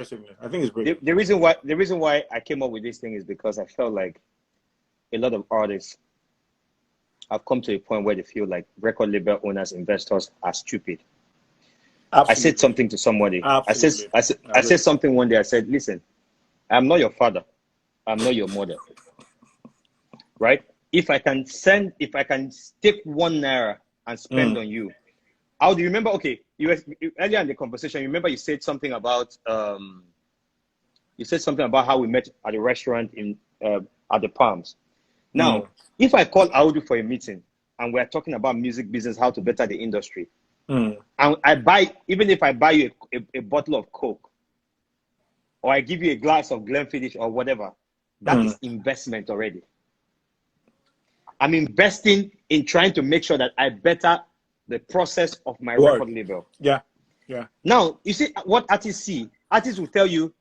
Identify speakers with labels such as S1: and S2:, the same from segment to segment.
S1: I think it's great.
S2: The reason why I came up with this thing is because I felt like a lot of artists have come to a point where they feel like record label owners, investors are stupid.
S1: Absolutely.
S2: I said something to somebody.
S1: Absolutely.
S2: I said something one day. I said, listen, I'm not your father. I'm not your mother. Right? If I can take #1 and spend on you, how do you remember? Okay, earlier in the conversation, you remember you said something about how we met at a restaurant in at the Palms. Now, if I call Audu for a meeting and we're talking about music business, how to better the industry, and even if I buy you a bottle of Coke, or I give you a glass of Glenfiddich or whatever, that is investment already. I'm investing in trying to make sure that I better the process of my record label.
S1: Yeah.
S2: Now, you see what artists see. Artists will tell you,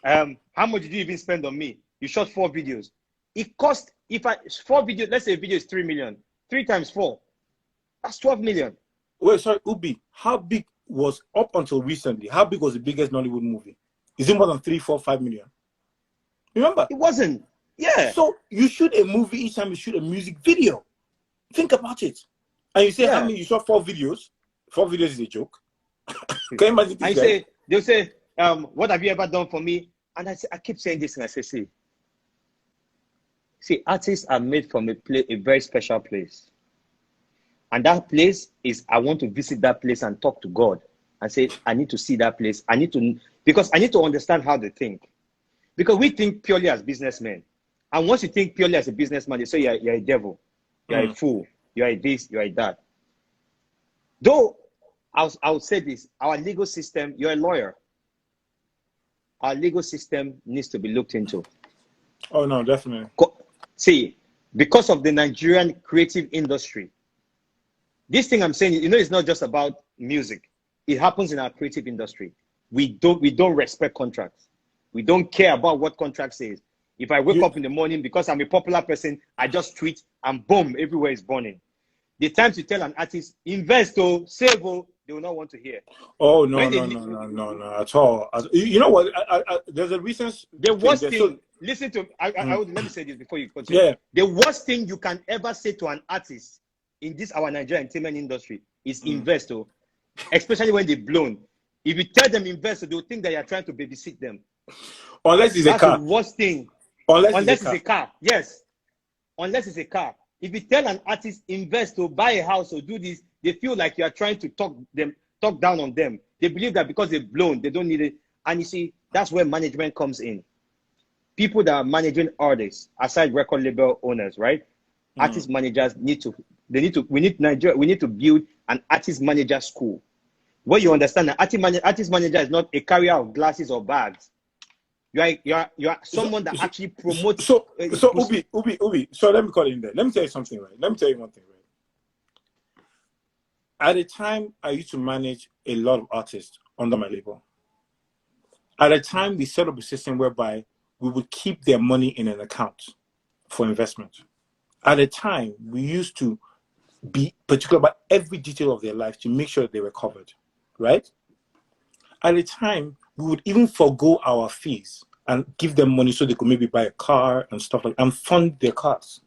S2: how much did you even spend on me? You shot 4 videos. It cost, 4 videos, let's say a video is 3 million. 3 times 4, that's 12 million.
S1: Wait, sorry, Ubi, how big was, up until recently, how big was the biggest Nollywood movie? Is it more than 3, 4, 5 million? Remember?
S2: It wasn't. Yeah.
S1: So you shoot a movie each time you shoot a music video. Think about it. And you say, how many? You shot 4 videos. 4 videos is a joke. Can you imagine this?
S2: They'll say, what have you ever done for me? And I keep saying this, and I say, see, artists are made from a very special place. And that place is, I want to visit that place and talk to God and say, I need to see that place. Because I need to understand how they think. Because we think purely as businessmen. And once you think purely as a businessman, they say you're a devil, you're a fool, you're a this, you're a that. Though, I would say this, our legal system, you're a lawyer. Our legal system needs to be looked into.
S1: Oh, no, definitely.
S2: See, because of the Nigerian creative industry, this thing I'm saying, it's not just about music. It happens in our creative industry. We don't respect contracts. We don't care about what contract says. If I wake up in the morning, because I'm a popular person, I just tweet and boom, everywhere is burning. The times you tell an artist, invest or save, they will not want to hear.
S1: Oh, no, no, at all. You know what? There's a recent...
S2: The worst thing, listen to, let me say this before you continue.
S1: Yeah.
S2: The worst thing you can ever say to an artist in this, our Nigerian entertainment industry, is invest, especially when they've blown. If you tell them invest, they'll think that you're trying to babysit them.
S1: Unless it's a car.
S2: That's the worst thing. Unless it's a car. Yes. Unless it's a car. If you tell an artist invest or buy a house or do this, they feel like you are trying to talk down on them. They believe that because they've blown, they don't need it. And you see, that's where management comes in. People that are managing artists, aside record label owners, right? Artist managers we need to build an artist manager school where you understand that artist manager is not a carrier of glasses or bags. You are someone that actually promotes.
S1: So Ubi. So let me call in there. Let me tell you something, right? Let me tell you one thing, right? At a time, I used to manage a lot of artists under my label. At a time, we set up a system whereby we would keep their money in an account for investment. At a time, we used to be particular about every detail of their life to make sure that they were covered, right? At a time, we would even forego our fees and give them money so they could maybe buy a car and stuff like that and fund their cars.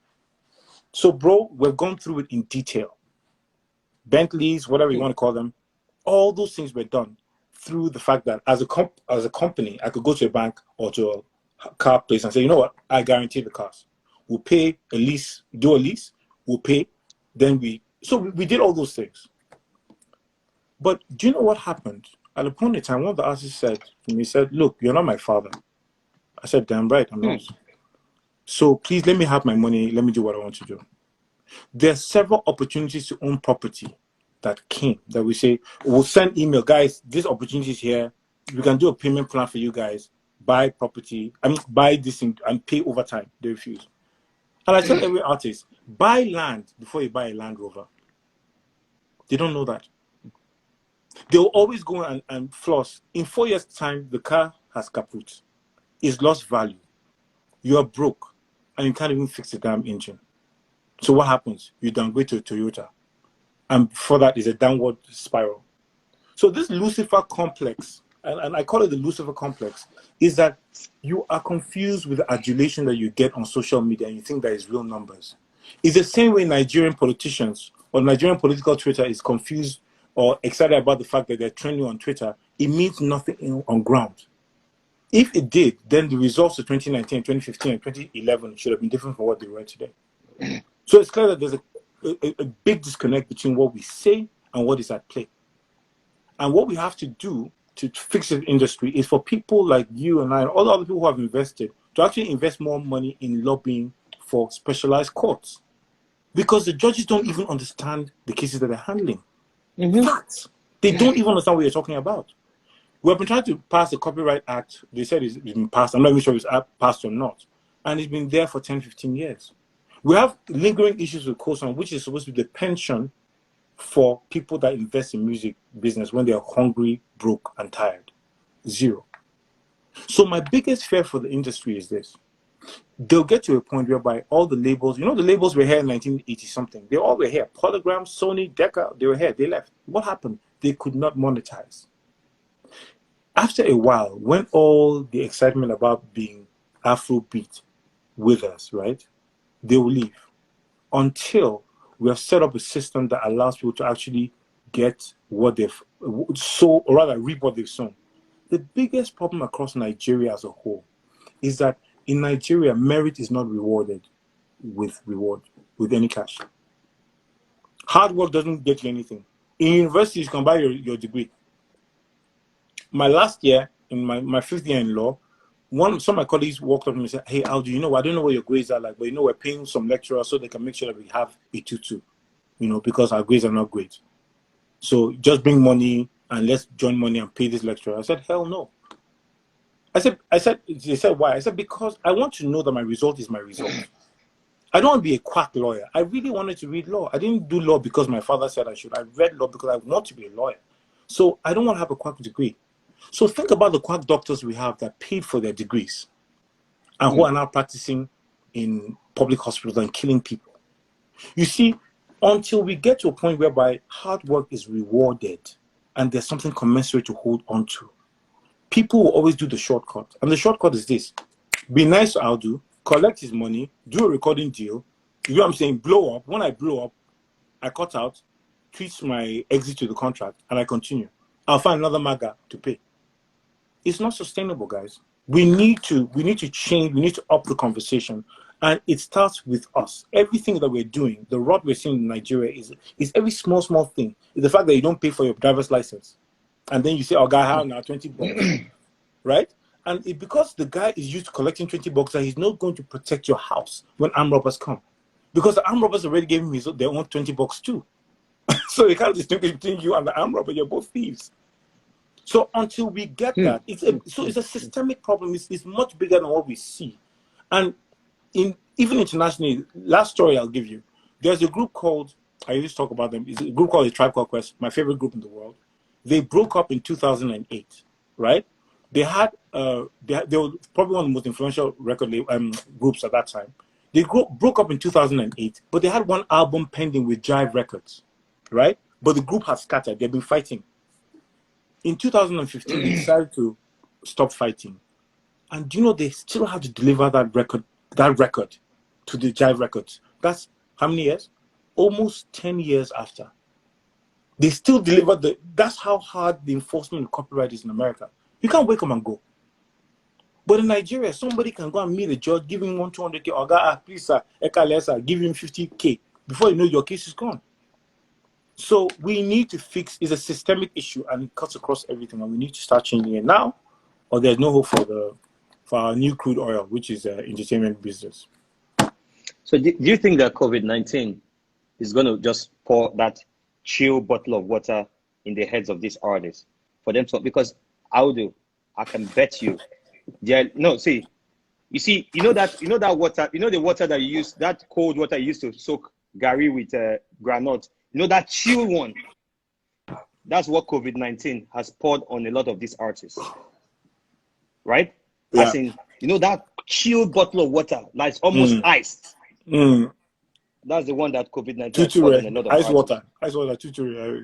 S1: So, bro, we've gone through it in detail. Bentleys, whatever you want to call them, all those things were done through the fact that as a company, I could go to a bank or to a car place and say, you know what, I guarantee the cars. We'll pay a lease, do a lease, we'll pay, then we did all those things. But do you know what happened? At a point in time, one of the artists said to me, look, you're not my father. I said, damn right, I'm not. So please let me have my money, let me do what I want to do. There are several opportunities to own property that came, that we say, we'll send email, guys, this opportunity is here. We can do a payment plan for you guys, buy property, buy this thing and pay over time. They refuse. And I tell every artist, buy land before you buy a Land Rover. They don't know that. They'll always go and floss. In 4 years' time, the car has kaput. It's lost value. You are broke, and you can't even fix the damn engine. So what happens? You downgrade to a Toyota. And before that is a downward spiral. So this Lucifer complex, and I call it the Lucifer complex, is that you are confused with the adulation that you get on social media and you think that is real numbers. It's the same way Nigerian politicians or Nigerian political Twitter is confused or excited about the fact that they're trending on Twitter. It means nothing on ground. If it did, then the results of 2019, 2015, and 2011 should have been different from what they were today. So it's clear that there's a big disconnect between what we say and what is at play. And what we have to do to fix the industry is for people like you and I and all the other people who have invested to actually invest more money in lobbying for specialized courts. Because the judges don't even understand the cases that they're handling. Facts. They don't even understand what you're talking about. We have been trying to pass the Copyright Act. They said it's been passed. I'm not even sure if it's passed or not. And it's been there for 10, 15 years. We have lingering issues with COSON, which is supposed to be the pension for people that invest in music business when they're hungry, broke, and tired. Zero. So my biggest fear for the industry is this. They'll get to a point whereby all the labels, the labels were here in 1980-something. They all were here. Polygram, Sony, Decca, they were here. They left. What happened? They could not monetize. After a while, when all the excitement about being Afrobeat withers, right, they will leave until we have set up a system that allows people to actually get what they've sown, or rather reap what they've sown. The biggest problem across Nigeria as a whole is that in Nigeria, merit is not rewarded with any cash. Hard work doesn't get you anything. In university, you can buy your degree. My last year, in my fifth year in law, some of my colleagues walked up to me and said, "Hey, Aldo, I don't know what your grades are like, but we're paying some lecturers so they can make sure that we have a 2-2, because our grades are not great. So just bring money and let's join money and pay this lecturer." I said, "Hell no." They said, "Why?" I said, "Because I want to know that my result is my result. I don't want to be a quack lawyer. I really wanted to read law. I didn't do law because my father said I should. I read law because I want to be a lawyer. So I don't want to have a quack degree." So think about the quack doctors we have that paid for their degrees and who are now practicing in public hospitals and killing people. You see, until we get to a point whereby hard work is rewarded and there's something commensurate to hold on to, people will always do the shortcut. And the shortcut is this. Be nice to Aldo, collect his money, do a recording deal. You know what I'm saying? Blow up. When I blow up, I cut out, tweet my exit to the contract, and I continue. I'll find another MAGA to pay. It's not sustainable, guys. We need to change. We need to up the conversation. And it starts with us. Everything that we're doing, the rot we're seeing in Nigeria is every small thing. It's the fact that you don't pay for your driver's license. And then you say, "Oh, guy, how now? $20. Right? And because the guy is used to collecting $20, that he's not going to protect your house when armed robbers come. Because the armed robbers already gave him their own $20 too. So you can't distinguish between you and the armed robber. You're both thieves. So until we get that, it's a systemic problem. It's much bigger than what we see. And even internationally, last story I'll give you, there's a group called, I used to talk about them, it's a group called A Tribe Called Quest, my favorite group in the world. They broke up in 2008, right? They were probably one of the most influential record groups at that time. They broke up in 2008, but they had one album pending with Jive Records, right? But the group has scattered. They've been fighting. In 2015, they decided to stop fighting. And they still have to deliver that record to the Jive Records. That's how many years? Almost 10 years after. They still deliver that's how hard the enforcement of copyright is in America. You can't wake up and go. But in Nigeria, somebody can go and meet a judge, give him 200K, or please, sir, give him 50K. Before you know, your case is gone. So we need to fix, it's a systemic issue and it cuts across everything, and we need to start changing it now, or there's no hope for our new crude oil, which is entertainment business.
S2: So do you think that COVID-19 is going to just pour that chill bottle of water in the heads of these artists for them to, because I can bet you, you know that water, the water that you use, that cold water you used to soak Gary with granite, that chill one, that's what COVID-19 has poured on a lot of these artists, right?
S1: Yeah.
S2: As in, that chilled bottle of water, like it's almost iced. That's the one that COVID-19 has poured on a lot of
S1: ice
S2: artists.
S1: Water, tutu.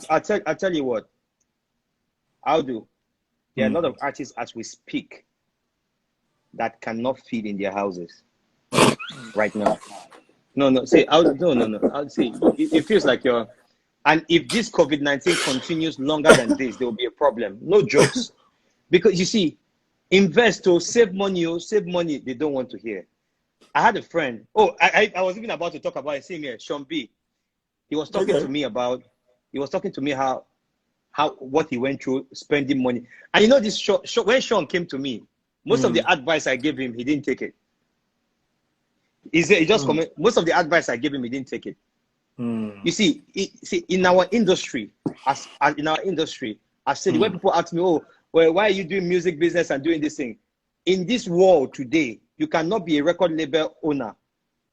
S2: I'll tell you what, I'll do. There are a lot of artists as we speak that cannot feed in their houses right now. No. Say, no. I'll say it feels like you're. And if this COVID-19 continues longer than this, there will be a problem. No jokes, because you see, invest or save money. They don't want to hear. I had a friend. Oh, I was even about to talk about it. See me, Sean B. He was talking to me about. He was talking to me how what he went through spending money. And you know this. When Sean came to me, most of the advice I gave him, he didn't take it. He just most of the advice I gave him, he didn't take it. You see, in our industry, as in our industry, I've said when people ask me, "Oh, well, why are you doing music business and doing this thing?" In this world today, you cannot be a record label owner,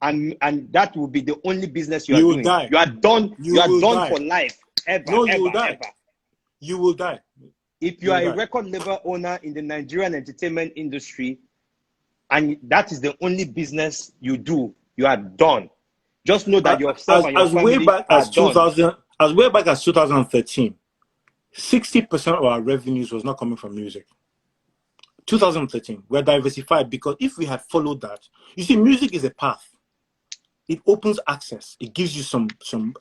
S2: and that will be the only business you are doing.
S1: Die.
S2: You are done. You are done for life.
S1: You will die. You will die.
S2: If you are a record label owner in the Nigerian entertainment industry, and that is the only business you do, you are done. Just know that yourself and your family
S1: way back
S2: are
S1: as
S2: done.
S1: 2000, as way back as 2013, 60% of our revenues was not coming from music. 2013, we're diversified because if we had followed that, you see, music is a path. It opens access. It gives you some,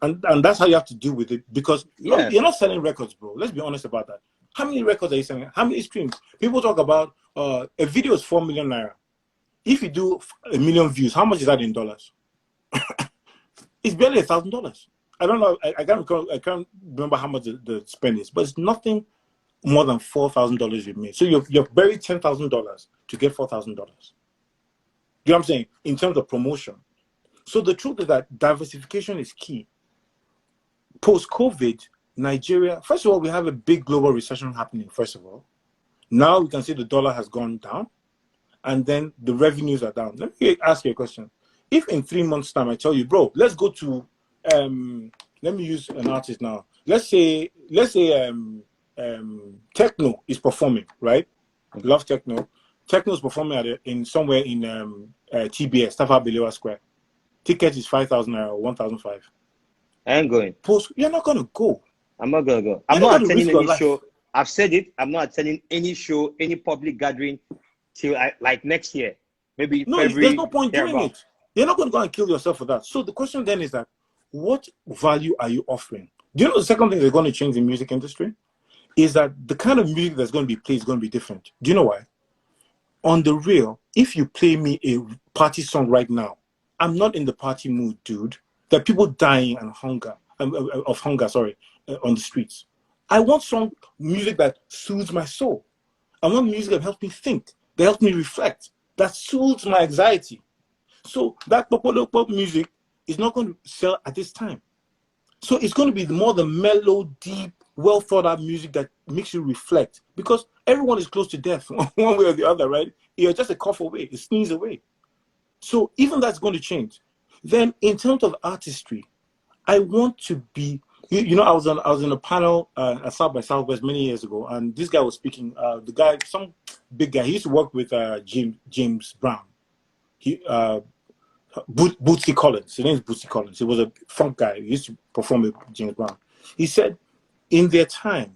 S1: and that's how you have to deal with it, because you're not selling records, bro. Let's be honest about that. How many records are you selling? How many streams? People talk about a video is 4 million naira. If you do 1 million views, how much is that in dollars? It's barely $1,000. I don't know. I can't remember how much the spend is, but it's nothing more than $4,000 you've made. So you've buried $10,000 to get $4,000. You know what I'm saying? In terms of promotion. So the truth is that diversification is key. Post-COVID, Nigeria, first of all, we have a big global recession happening, first of all. Now we can see the dollar has gone down, and then the revenues are down. Let me ask you a question. If in 3 months' time I tell you, bro, let's go to, let me use an artist now. Let's say Techno is performing, right? Love Techno. Techno is performing in somewhere in TBS, Tafawa Balewa Square. Ticket is 5,000 or 1,500.
S2: I ain't going.
S1: You're not gonna go.
S2: I'm not gonna go. I'm not attending any show. I've said it. I'm not attending any show, any public gathering till like next year, maybe February.
S1: There's no point doing it. You're not going to go and kill yourself for that. So the question then is that, what value are you offering? Do you know the second thing that's going to change in the music industry? Is that the kind of music that's going to be played is going to be different. Do you know why? On the real, if you play me a party song right now, I'm not in the party mood, dude. There are people dying of hunger, on the streets. I want music that soothes my soul. I want music that helps me think, that helps me reflect, that soothes my anxiety. So that pop music is not going to sell at this time. So it's going to be more the mellow, deep, well thought out music that makes you reflect, because everyone is close to death one way or the other, right? You're just a cough away, a sneeze away. So even that's going to change. Then in terms of artistry, I want to be, you know, I was in a panel at South by Southwest many years ago, and this guy was speaking. The guy, some big guy, he used to work with James Brown. Bootsy Collins. His name is Bootsy Collins. He was a funk guy. He used to perform with James Brown. He said, in their time,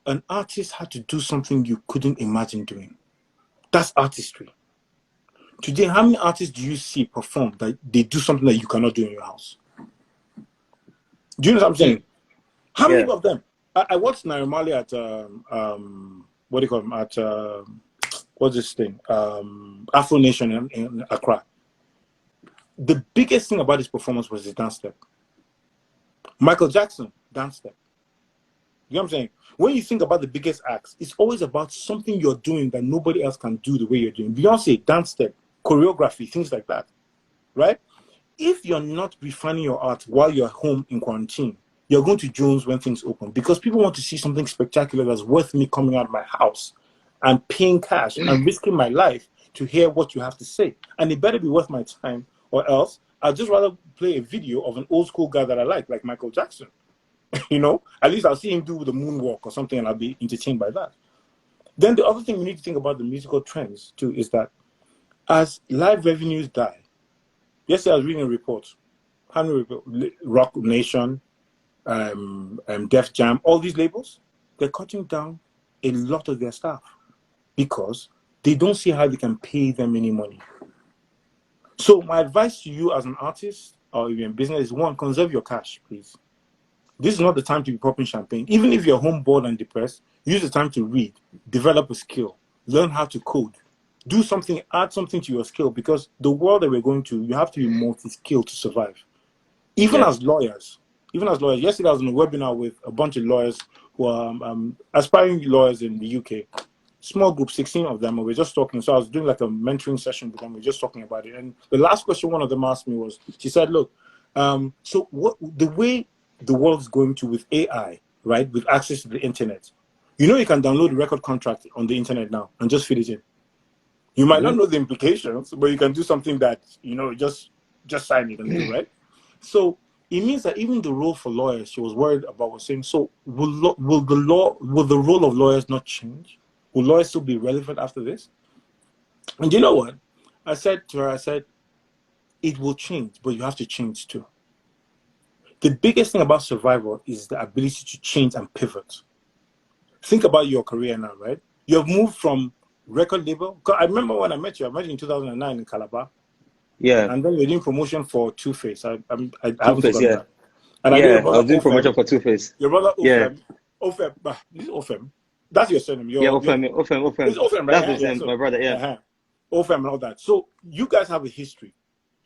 S1: an artist had to do something you couldn't imagine doing. That's artistry. Today, how many artists do you see perform that they do something that you cannot do in your house? Do you know what I'm saying? How many of them? I watched Naira Marley at what do you call them? At what's this thing? Afro Nation in Accra. The biggest thing about his performance was his dance step. Michael Jackson, dance step. You know what I'm saying? When you think about the biggest acts, it's always about something you're doing that nobody else can do the way you're doing. Beyonce, dance step, choreography, things like that, right? If you're not refining your art while you're home in quarantine, you're going to Jones when things open, because people want to see something spectacular that's worth me coming out of my house and paying cash and risking my life to hear what you have to say. And it better be worth my time, or else I'd just rather play a video of an old school guy that I like Michael Jackson. You know, at least I'll see him do the moonwalk or something, and I'll be entertained by that. Then the other thing we need to think about the musical trends too is that as live revenues die, yesterday I was reading a report, Rock Nation, Def Jam, all these labels, they're cutting down a lot of their staff because they don't see how they can pay them any money. So my advice to you as an artist or if you're in business is, one, conserve your cash, please. This is not the time to be popping champagne. Even if you're home bored and depressed, use the time to read, develop a skill, learn how to code, do something, add something to your skill, because the world that we're going to, you have to be multi-skilled to survive. Even as lawyers, yesterday I was on a webinar with a bunch of lawyers who are aspiring lawyers in the UK. Small group, 16 of them, and we're just talking. So I was doing like a mentoring session with them. We're just talking about it. And the last question one of them asked me was, she said, look, so what the way the world's going to with AI, right, with access to the internet, you know, you can download the record contract on the internet now and just fit it in. You might not know the implications, but you can do something that, you know, just sign it and do, right? So it means that even the role for lawyers, she was worried about, was saying, so will the role of lawyers not change? Will lawyers still be relevant after this? And you know what? I said to her, it will change, but you have to change too. The biggest thing about survival is the ability to change and pivot. Think about your career now, right? You have moved from record label. I remember when I met you in 2009 in Calabar.
S2: Yeah.
S1: And then you're doing promotion for Two Face. I haven't
S2: Two-Face,
S1: forgotten that. And I
S2: was doing promotion for Two-Face.
S1: Your brother Ofem. This is Ofem. That's your surname.
S2: Ofem.
S1: It's Ofem, right?
S2: That's his name, my brother,
S1: Ofem and all that. So you guys have a history.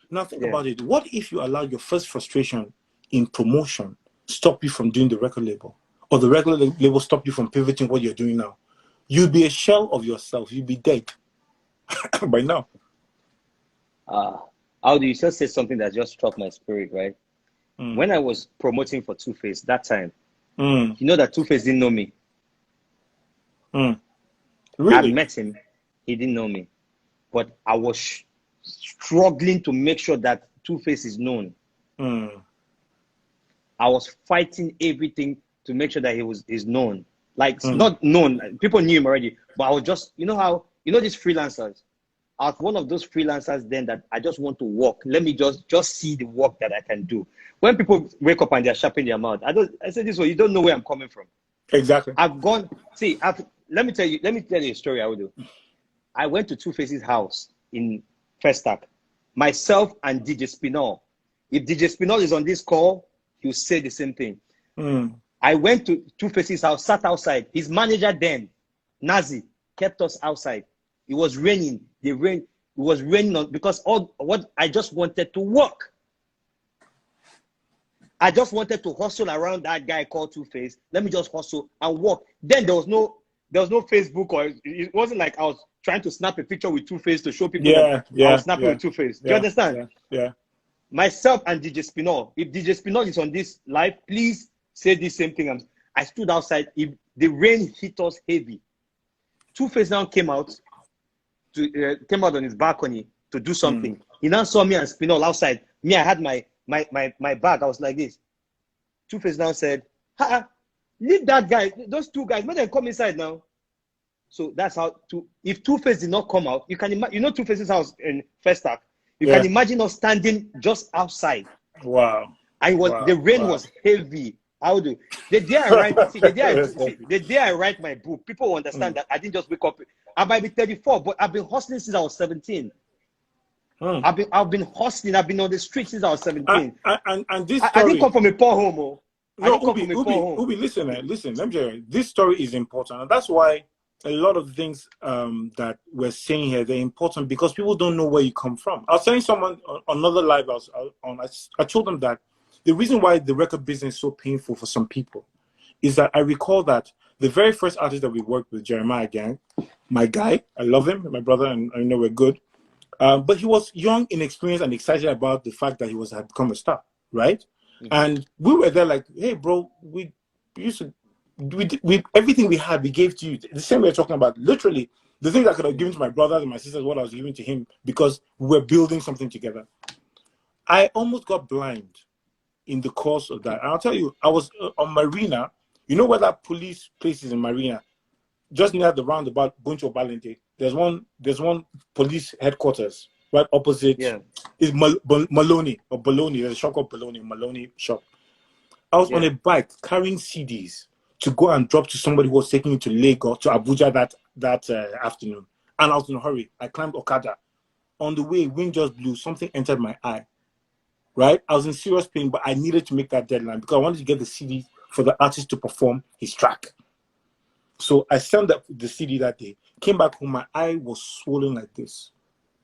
S1: Now think about it. What if you allow your first frustration in promotion stop you from doing the record label? Or the record label stop you from pivoting what you're doing now? You'd be a shell of yourself. You'd be dead by now.
S2: Aldo, you just said something that just struck my spirit, right? When I was promoting for Two-Face that time, you know that Two-Face didn't know me.
S1: Really?
S2: I met him, he didn't know me. But I was struggling to make sure that Two-Face is known. I was fighting everything to make sure that he's known. Like, not known, people knew him already, but I was just, you know these freelancers? I was one of those freelancers then that I just want to work. Let me just see the work that I can do. When people wake up and they're sharpening their mouth, I say this way, you don't know where I'm coming from.
S1: Exactly.
S2: Let me tell you a story I will do. I went to Two-Face's house in Festac, myself and DJ Spinall. If DJ Spinall is on this call, he'll say the same thing. I went to Two-Face's house, sat outside. His manager then, Nazi, kept us outside. It was raining. It was raining because I just wanted to work. I just wanted to hustle around that guy called Two-Face. Let me just hustle and work. Then there was no Facebook, or it wasn't like I was trying to snap a picture with Two-Face to show people I was snapping with Two-Face. Do you understand?
S1: Yeah.
S2: Myself and DJ Spinall. If DJ Spinall is on this live, please say the same thing. I stood outside. If the rain hit us heavy, Two-Face now came out on his balcony to do something. He now saw me and Spinall outside. Me, I had my bag. I was like this. Two-Face now said, leave that guy, those two guys, let them come inside now. So that's how if Two-Face did not come out, you can imagine, Two-Face's house in Festac. You can imagine us standing just outside.
S1: Wow.
S2: And the rain was heavy. How do the day I write my book, people will understand that I didn't just wake up. I might be 34, but I've been hustling since I was 17. I've been hustling. I've been on the street since I was 17.
S1: And this story,
S2: I didn't come from a poor home.
S1: Ubi, listen. Let me tell you, this story is important, and that's why a lot of the things that we're saying here, they're important because people don't know where you come from. I was telling someone on another live I told them that the reason why the record business is so painful for some people is that I recall that the very first artist that we worked with, Jeremiah Gang, my guy, I love him, my brother, and I know we're good. But he was young, inexperienced, and excited about the fact that he had become a star, right? And we were there like, hey, bro, we everything we had, we gave to you. The same way we're talking about, literally, the things I could have given to my brothers and my sisters, what I was giving to him, because we're building something together. I almost got blind in the course of that. And I'll tell you, I was on Marina. You know where that police place is in Marina? Just near the roundabout, Buncho Balente. There's one police headquarters right opposite. Yeah. Is Maloney or Bologna. There's a shop called Bologna shop. I was on a bike carrying CDs to go and drop to somebody who was taking me to Lagos, to Abuja that afternoon. And I was in a hurry. I climbed Okada. On the way, wind just blew. Something entered my eye. Right? I was in serious pain, but I needed to make that deadline because I wanted to get the CD for the artist to perform his track. So I sent the CD that day. Came back home, my eye was swollen like this.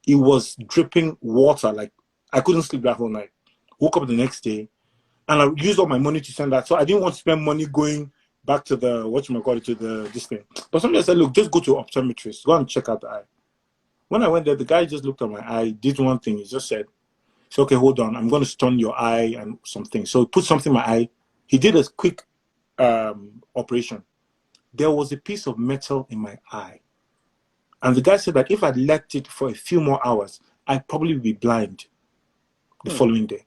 S1: It was dripping water. Like I couldn't sleep that whole night. Woke up the next day, and I used all my money to send that. So I didn't want to spend money going back to the this thing. But somebody said, look, just go to optometrist, go and check out the eye. When I went there, the guy just looked at my eye, did one thing. He just said, okay, hold on, I'm going to stun your eye and something. So he put something in my eye. He did a quick operation. There was a piece of metal in my eye. And the guy said that if I'd left it for a few more hours, I'd probably be blind the following day.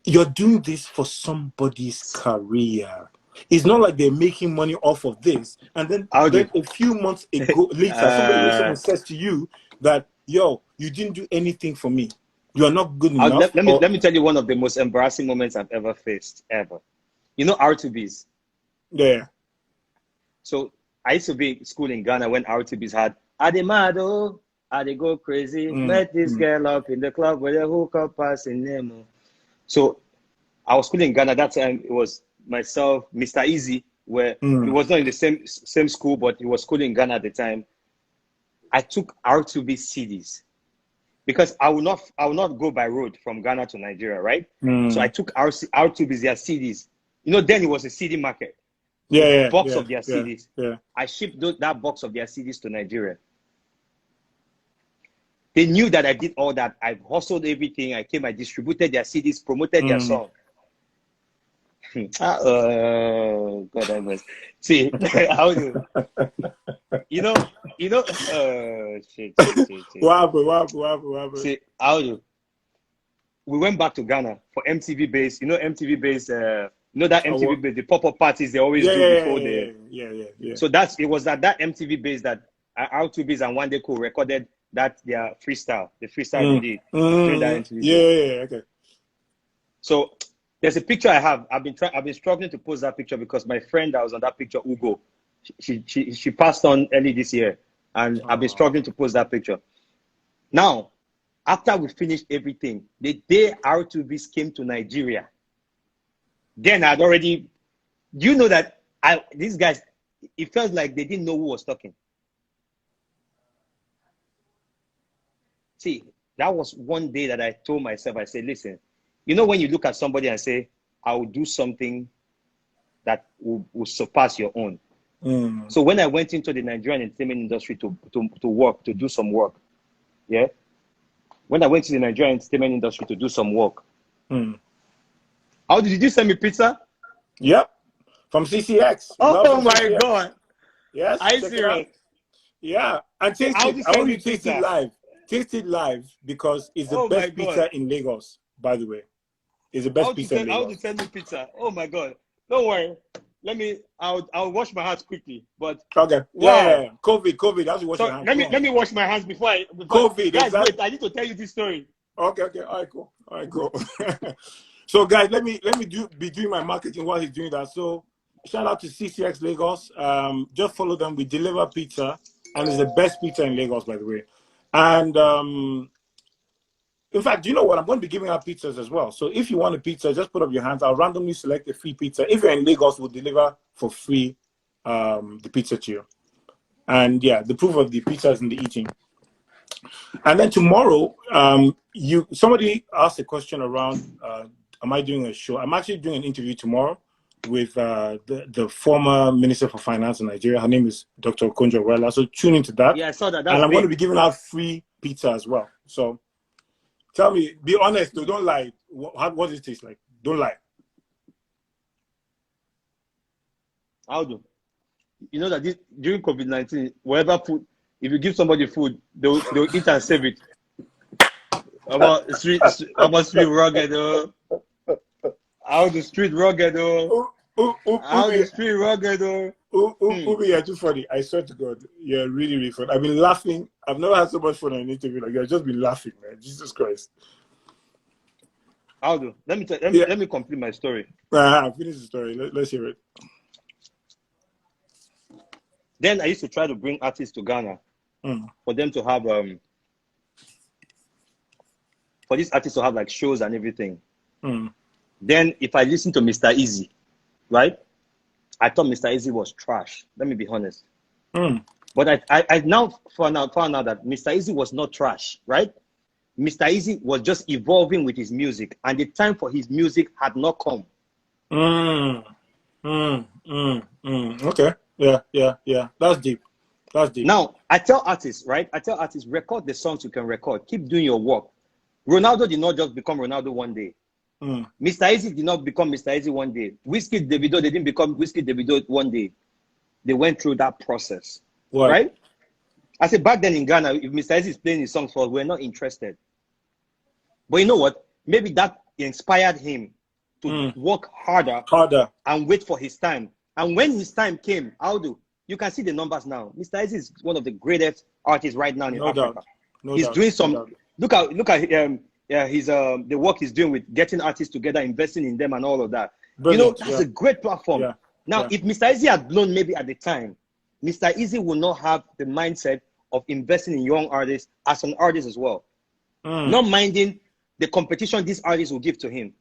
S1: You're doing this for somebody's career. It's not like they're making money off of this. And then a few months ago, later, somebody says to you that, yo, you didn't do anything for me. You are not good enough.
S2: Let me tell you one of the most embarrassing moments I've ever faced, ever. You know R2Bs?
S1: Yeah.
S2: So I used to be in school in Ghana when R2Bs had Ademado, Ade go crazy, met this girl up in the club with a hookup passing Nemo. So I was schooling in Ghana that time. It was myself, Mr. Easy, where he was not in the same school, but he was schooling in Ghana at the time. I took R2B CDs because I will not go by road from Ghana to Nigeria, right? So I took R2Bs, their CDs. You know, then it was a CD market. Box of their CDs.
S1: Yeah.
S2: I shipped that box of their CDs to Nigeria. They knew that I did all that. I hustled everything. I distributed their CDs, promoted their song. God, I must see how do you know? Shit.
S1: What happened?
S2: See how do we went back to Ghana for MTV Base. You know MTV Base. You know that MTV Base, the pop-up parties they always do before
S1: Yeah.
S2: So it was at that MTV Base that R2Bs and One Day Cool recorded their freestyle, the freestyle we did during that MTV.
S1: Yeah. Okay.
S2: So there's a picture I have. I've been struggling to post that picture because my friend that was on that picture, Ugo, she passed on early this year, and I've been struggling to post that picture. Now, after we finished everything, the day R2Bs came to Nigeria, then I'd already, you know that these guys, it felt like they didn't know who was talking. See, that was one day that I told myself, I said, listen, you know when you look at somebody and say, I will do something that will surpass your own. So when I went into the Nigerian entertainment industry to work, to do some work, when I went to the Nigerian entertainment industry to do some work, how did you send me pizza?
S1: Yep, from CCX.
S2: Oh my God!
S1: Yes,
S2: are you serious?
S1: Yeah, and taste it. I want you to taste it live. Taste it live because it's the best pizza in Lagos. By the way, it's the best pizza in Lagos.
S2: How to send me pizza? Oh my God! Don't worry. I'll wash my hands quickly. But
S1: okay.
S2: Wow.
S1: Yeah. COVID. That's wash your hands.
S2: Let me wash my hands before
S1: COVID.
S2: Guys,
S1: exactly.
S2: wait, I need to tell you this story.
S1: Okay. All right, cool. So guys, let me be doing my marketing while he's doing that. So shout out to CCX Lagos. Just follow them. We deliver pizza, and it's the best pizza in Lagos, by the way. And in fact, you know what? I'm going to be giving out pizzas as well. So if you want a pizza, just put up your hands. I'll randomly select a free pizza. If you're in Lagos, we'll deliver for free the pizza to you. And yeah, the proof of the pizza is in the eating. And then tomorrow, somebody asked a question around, am I doing a show? I'm actually doing an interview tomorrow with the former Minister for Finance in Nigeria. Her name is Dr. Okonjo-Iweala. So tune into that.
S2: Yeah, I saw that.
S1: And I'm going to be giving out free pizza as well. So tell me, be honest, though, don't lie. What does it taste like? Don't lie.
S2: How do? You know that during COVID-19, whatever food, if you give somebody food, they'll eat and save it. About street rugged, how the street rugged, how the street rugged,
S1: Ubi, you're too funny. I swear to God, you're really, really funny. I've been laughing. I've never had so much fun on an interview like that. I've just been laughing, man. Jesus Christ.
S2: Aldo, let me complete my story.
S1: Finish the story. Let's hear it.
S2: Then I used to try to bring artists to Ghana for them to have for these artists to have like shows and everything. Then if I listen to Mr. Easy, right? I thought Mr. Easy was trash. Let me be honest. But I now found out that Mr. Easy was not trash, right? Mr. Easy was just evolving with his music, and the time for his music had not come.
S1: Okay. Yeah. That's deep.
S2: Now, I tell artists, right? Record the songs you can record. Keep doing your work. Ronaldo did not just become Ronaldo one day. Mr. Easy did not become Mr. Easy one day. Wizkid, Davido, they didn't become Wizkid, Davido one day. They went through that process, right? I said back then in Ghana, if Mr. Easy is playing his songs for us, we're not interested. But you know what? Maybe that inspired him to work harder and wait for his time. And when his time came, you can see the numbers now. Mr. Easy is one of the greatest artists right now in Africa. He's doing some. Look at the work he's doing with getting artists together, investing in them, and all of that. Brilliant. That's a great platform. Now, if Mr. Easy had blown maybe at the time, Mr. Easy will not have the mindset of investing in young artists as an artist as well. Not minding the competition these artists will give to him.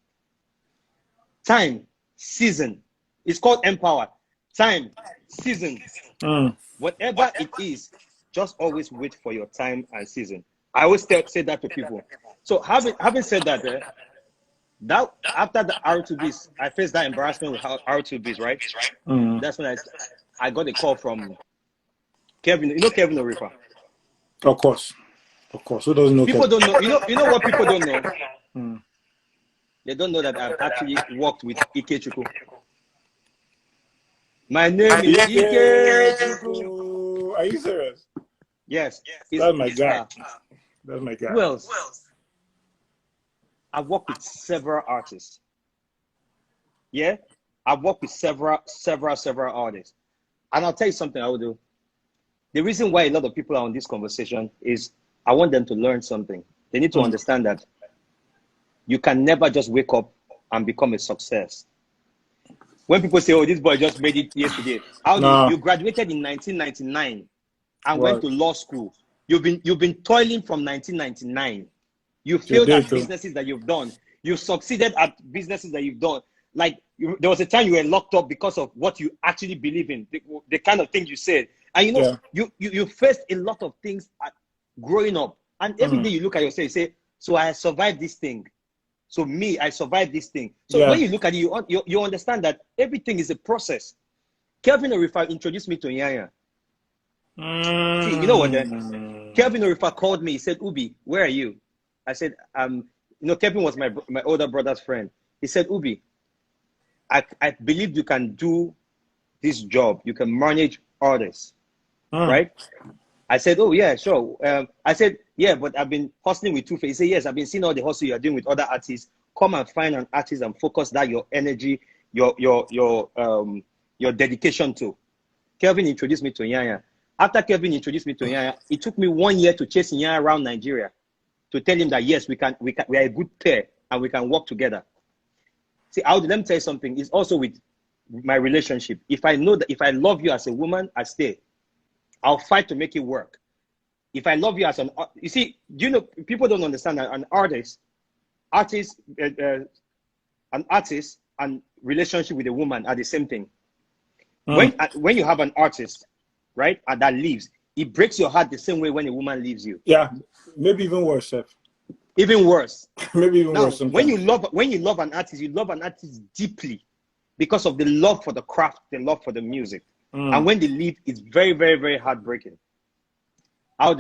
S2: Time, season. It's called Empower. Time, season. Whatever it is, just always wait for your time and season. I always say that to people. So having said that, that after the R2Bs, I faced that embarrassment with R2Bs, right? That's when I got a call from Kevin. You know Kevin Orifa?
S1: Of course. Who doesn't know?
S2: People don't know. You know what people don't know? They don't know that I've actually worked with Ike Chukwu. My name is Ike Chukwu.
S1: Are you serious?
S2: Yes.
S1: That's my guy. That's my guy.
S2: Who else? I've worked with several artists. Yeah? I've worked with several artists. And I'll tell you something I will do. The reason why a lot of people are on this conversation is I want them to learn something. They need to understand that you can never just wake up and become a success. When people say, oh, this boy just made it yesterday. You graduated in 1999 and went to law school. You've been toiling from 1999. You failed at businesses that you've done. You've succeeded at businesses that you've done. Like there was a time you were locked up because of what you actually believe in, the kind of things you said. And you faced a lot of things growing up. And every day you look at yourself, you say, so I survived this thing. So I survived this thing. So when you look at it, you understand that everything is a process. Kelvin Orifa introduced me to Nyanya. See, you know what? Kelvin Orifa called me. He said, Ubi, where are you? I said, Kevin was my older brother's friend. He said, Ubi, I believe you can do this job. You can manage artists, right? I said, oh, yeah, sure. I said, yeah, but I've been hustling with Two-Face. He said, yes, I've been seeing all the hustle you're doing with other artists. Come and find an artist and focus that your energy, your dedication to. Kelvin introduced me to Nyanya. After Kelvin introduced me to Nyanya, it took me 1 year to chase Nyanya around Nigeria to tell him that, yes, we are a good pair and we can work together. See, let me tell you something. It's also with my relationship. If I know that if I love you as a woman, I stay. I'll fight to make it work. If I love you as an people don't understand that an artist and relationship with a woman are the same thing. When you have an artist, right, and that leaves, it breaks your heart the same way when a woman leaves you.
S1: Yeah, maybe even worse, Chef.
S2: Even worse.
S1: Maybe even worse.
S2: Sometimes. When you love an artist, you love an artist deeply because of the love for the craft, the love for the music. And when they leave, it's very, very, very heartbreaking. I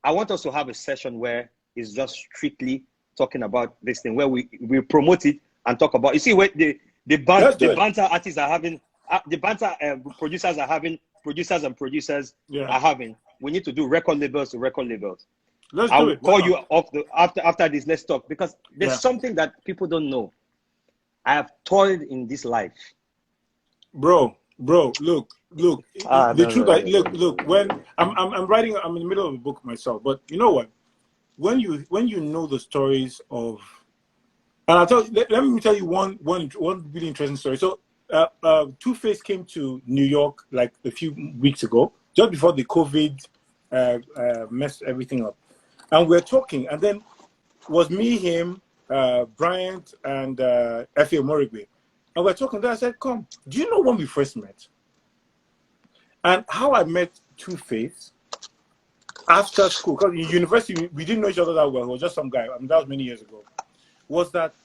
S2: want us to have a session where it's just strictly talking about this thing, where we promote it and talk about. You see, where the banter artists are having, the banter producers are having, producers and producers are having. We need to do record labels to record labels. I'll call you after this. Let's talk, because there's something that people don't know. I have toiled in this life,
S1: bro. Look. The truth. Look. When I'm writing, I'm in the middle of a book myself. But you know what? When you know the stories of, and let me tell you one really interesting story. So Two-Face came to New York like a few weeks ago, just before the COVID messed everything up. And we're talking, and then was me, him, Bryant, and Effie Morigwe. And we're talking, then I said, come, do you know when we first met? And how I met Two-Face after school, because in university, we didn't know each other that well. It was just some guy. I mean, that was many years ago. Was that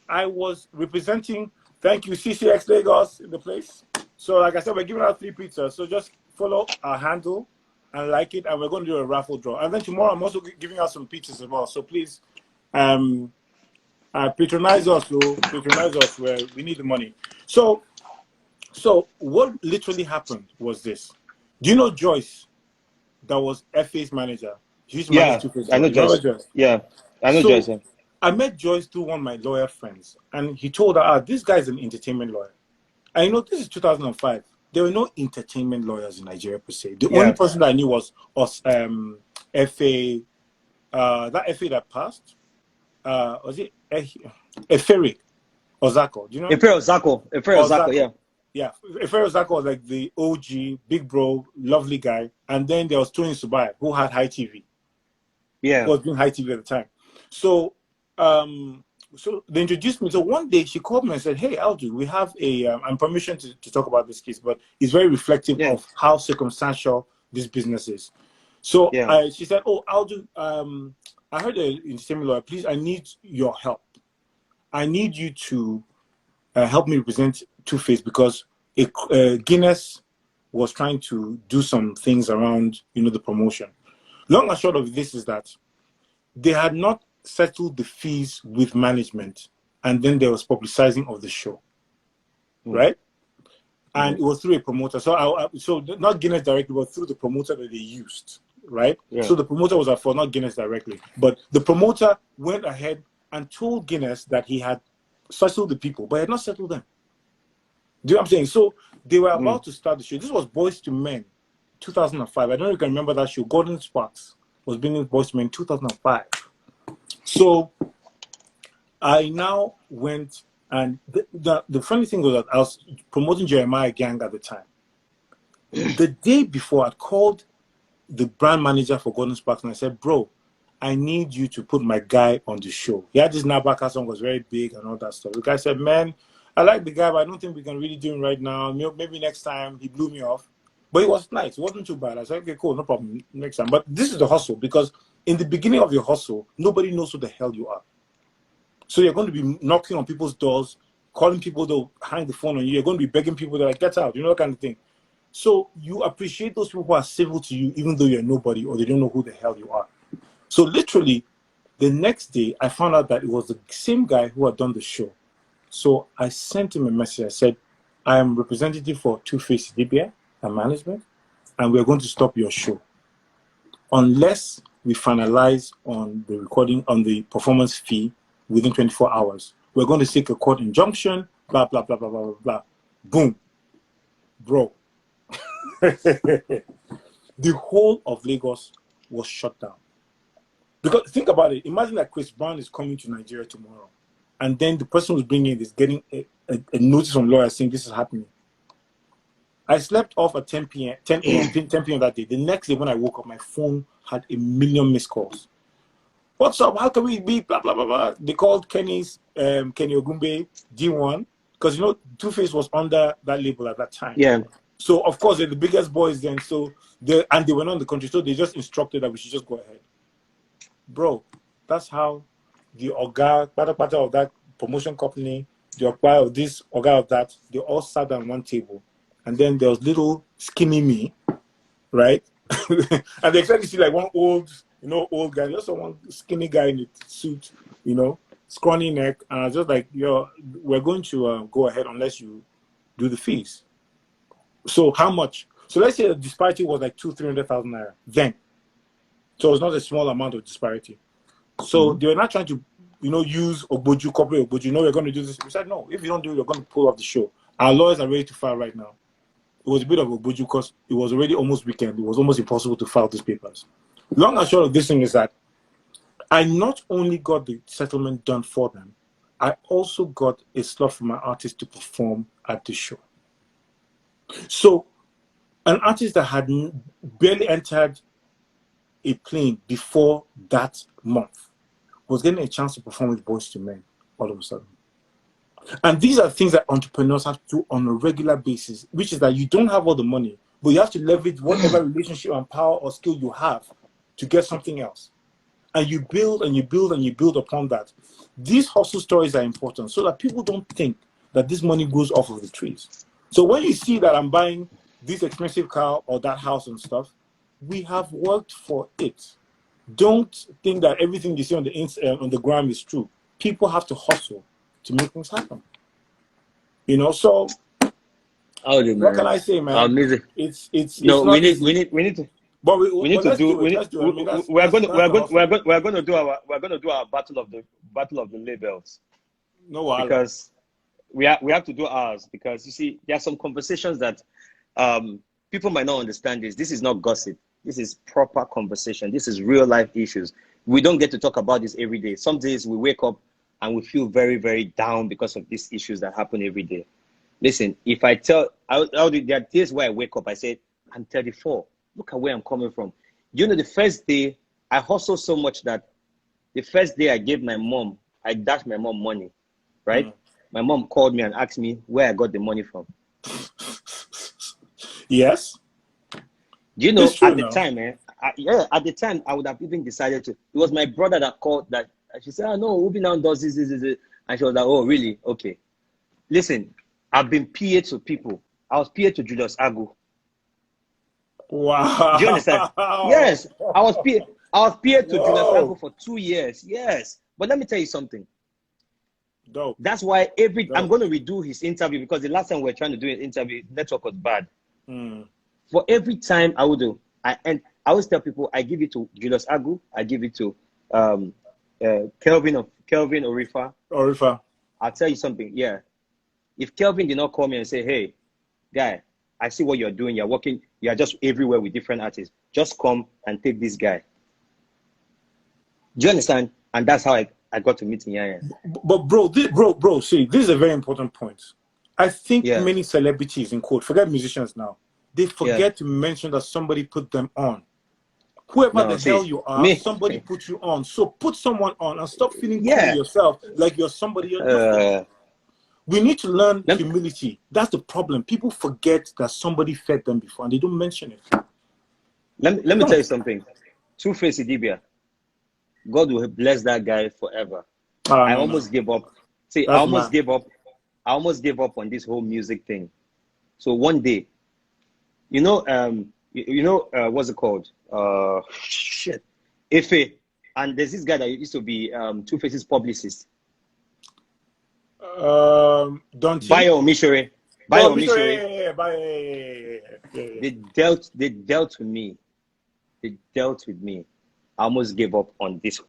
S1: I was representing, thank you, CCX Lagos in the place. So like I said, we're giving out 3 pizzas. So just follow our handle and like it, and we're going to do a raffle draw. And then tomorrow, I'm also giving out some pizzas as well. So please, patronize us. So patronize us where we need the money. So what literally happened was this. Do you know Joyce? That was FA's manager. She used to manage Two-Face.
S2: I know Joyce. Yeah, I know Joyce. Yeah.
S1: I met Joyce through one of my lawyer friends, and he told her, this guy's an entertainment lawyer. And you know, this is 2005. There were no entertainment lawyers in Nigeria per se. The only person that I knew was FA, that FA that passed. Was it Efere Ozako? Do you know?
S2: Efere Ozako, yeah.
S1: Yeah, Efere Ozako was like the OG, big bro, lovely guy. And then there was Tony Subaya, who had High TV.
S2: Yeah.
S1: Who was doing High TV at the time. So, so they introduced me. So one day she called me and said, hey, Aldo, we have I'm permission to talk about this case, but it's very reflective of how circumstantial this business is. So she said, oh, Aldo, I heard in similar, please, I need your help. I need you to help me represent Two-Face because Guinness was trying to do some things around, the promotion. Long and short of this is that they had not settled the fees with management, and then there was publicizing of the show, right? And it was through a promoter. So, so not Guinness directly, but through the promoter that they used, right? Yeah. So the promoter was at fault, not Guinness directly, but the promoter went ahead and told Guinness that he had settled the people, but he had not settled them. Do you know what I'm saying? So they were about to start the show. This was Boys to Men, 2005. I don't know if you can remember that show. Gordon Sparks was being in Boys to Men in 2005. So I now went, and the funny thing was that I was promoting Jeremiah Gang at the time. The day before, I called the brand manager for Gordon Sparks and I said, bro, I need you to put my guy on the show. He had this Nabaka song, was very big and all that stuff. The guy said, man, I like the guy, but I don't think we can really do him right now. Maybe next time. He blew me off. But it was nice. It wasn't too bad. I said, okay, cool, no problem. Next time. But this is the hustle, because in the beginning of your hustle, nobody knows who the hell you are. So you're going to be knocking on people's doors, calling people to hang the phone on you. You're going to be begging people to get out, that kind of thing. So you appreciate those people who are civil to you, even though you're nobody or they don't know who the hell you are. So literally, the next day, I found out that it was the same guy who had done the show. So I sent him a message. I said, I am representative for Two-Face DBA and management, and we're going to stop your show unless we finalize on the recording, on the performance fee within 24 hours. We're going to seek a court injunction, blah, blah, blah, blah, blah, blah, blah. Boom. Bro. The whole of Lagos was shut down. Because think about it. Imagine that Chris Brown is coming to Nigeria tomorrow, and then the person who's bringing it is getting a notice from lawyers saying this is happening. I slept off at 10 p.m. that day. The next day when I woke up, my phone had 1 million missed calls. What's up? How can we be? Blah, blah, blah, blah. They called Kenny Ogumbe, D1, because, Two-Face was under that label at that time.
S2: Yeah.
S1: So, of course, they're the biggest boys then. So, they were not in the country. So, they just instructed that we should just go ahead. Bro, that's how the Oga, part of that promotion company, the Oga of this, Oga of that, they all sat on one table. And then there was little skinny me, right? And they expect to see like one old guy, just one skinny guy in a suit, scrawny neck. And I was just like, we're going to go ahead unless you do the fees. So how much? So let's say the disparity was like 200,000-300,000 naira then. So it's not a small amount of disparity. So they were not trying to, use Ogboju, corporate Ogboju. We're going to do this. We said, no, if you don't do it, we're going to pull off the show. Our lawyers are ready to file right now. It was a bit of Ogboju because it was already almost weekend. It was almost impossible to file these papers. Long and short of this thing is that I not only got the settlement done for them, I also got a slot for my artist to perform at the show. So an artist that had barely entered a plane before that month was getting a chance to perform with Boyz II Men all of a sudden. And these are things that entrepreneurs have to do on a regular basis, which is that you don't have all the money, but you have to leverage whatever relationship and power or skill you have to get something else. And you build and you build and you build upon that. These hustle stories are important so that people don't think that this money goes off of the trees. So when you see that I'm buying this expensive car or that house and stuff, we have worked for it. Don't think that everything you see on the gram is true. People have to hustle to make things happen. You know, so what can I say, man?
S2: Amazing.
S1: It's
S2: no,
S1: not
S2: we need to.
S1: But
S2: we need to do. We're going to do our battle of the labels.
S1: No,
S2: because we have to do ours, because you see there are some conversations that people might not understand. This is not gossip. This is proper conversation. This is real life issues. We don't get to talk about this every day. Some days we wake up and we feel very, very down because of these issues that happen every day. Listen, if I tell, there are days where I wake up, I say, I'm 34. Look at where I'm coming from. You know, the first day, I hustled so much that the first day I dashed my mom money, right? My mom called me and asked me where I got the money from.
S1: Yes.
S2: Do you know, at the time, at the time, I would have even decided to. It was my brother that called that. She said, oh, no, Ubi now does this. And she was like, oh, really? Okay. Listen, I've been PA to people. I was PA to Julius Agu.
S1: Wow.
S2: Do you understand? Yes. I was PA to Julius Agu for 2 years. Yes. But let me tell you something.
S1: Dope.
S2: That's why I'm going to redo his interview, because the last time we were trying to do an interview, network was bad. For every time I would do, I always tell people, I give it to Julius Agu, I give it to Kelvin Orifa. I'll tell you something, yeah. If Kelvin did not call me and say, hey, guy, I see what you're doing, you're working, you're just everywhere with different artists, just come and take this guy. Do you understand? And that's how I got to meet Nyanya.
S1: But bro, see, this is a very important point. I think many celebrities, in quote, forget musicians now, they forget to mention that somebody put them on. Whoever hell you are, somebody put you on. So put someone on and stop feeling cool yourself like you're somebody you're not. We need to learn humility. That's the problem. People forget that somebody fed them before and they don't mention it.
S2: Let me tell you something. Two-Face Idibia, God will bless that guy forever. I almost gave up. See, I almost gave up on this whole music thing. So one day, what's it called? Efe. And there's this guy that used to be Two-Face's publicist. Bayo Mishere. They dealt with me. I almost gave up on this